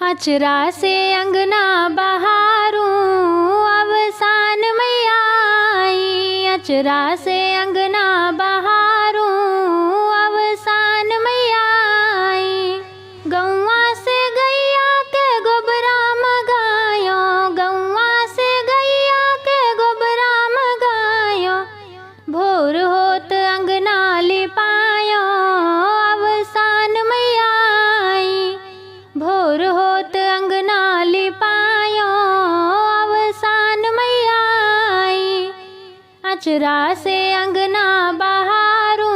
अचरा से अंगना बहारूं अवसान मैया आई। अचरा से अंगना बहारूं अवसान मैया आई। गौवा से गैया के गोबरा मगायो, गौवा से गैया के गोबरा मगायो। भोर होत अंगना लिपायो अवसान मैया आई। भोर होत अंगना लिपायो अवसान मैया आई। अचरा से अंगना बहारूं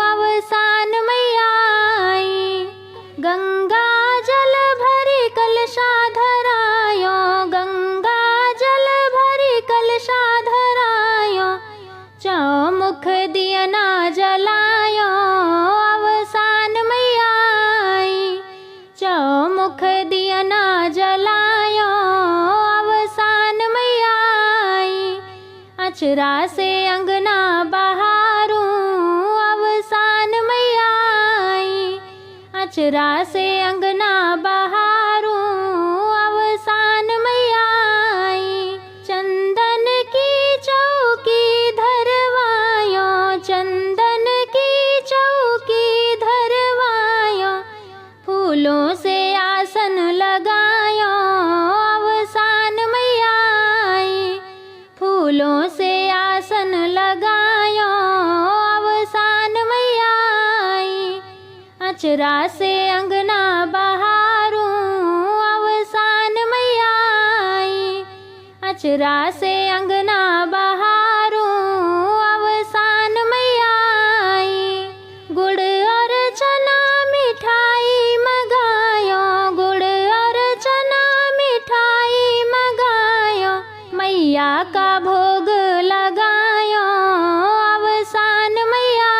अवसान मैया आई। गंगा जल भरी कलशा धरायो, गंगा जल भरी कलशा धरायो। चौमुख दियना जलायो अवसान मैया आई। चौमुख दियना जलायो अवसान मैया आई। अचरा से अंगना बहारूं अवसान मैया आई। अचरा से अंगना बहारूं अवसान मैया आई। चंदन की चौकी धरवायो, चंदन की चौकी धरवायो। फूलों से आसन लगायो अवसान मैया आई। फूलों से आसन लगायो अवसान मैया आई। अचरा से अंगना बहारूं अवसान मैया आई। अचरा से अंगना बहारूं अवसान मैया आई। गुड़ और चना मिठाई मगायो, गुड़ और चना मिठाई मगायो। मैया का भोग लगायो अवसान मैया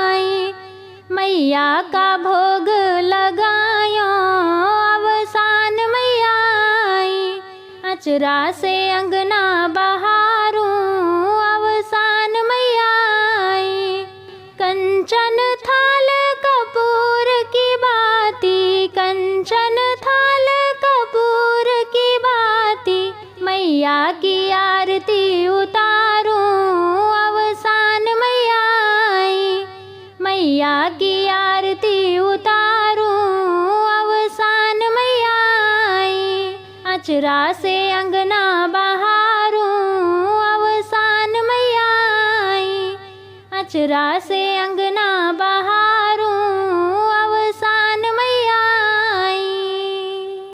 आई। मैया का भोग लगायो अवसान मैया आई। अचरा से अंगना बहारूं अवसान मैया आई। कंचन थाल कपूर की बाती, कंचन थाल कपूर की बाती। मैया की आरती उतारूं अवसान मैया आई। मैया की आरती उतारूं अवसान मैया आई। अचरा से अंगना बहारूं अवसान मैया आई। अचरा से अंगना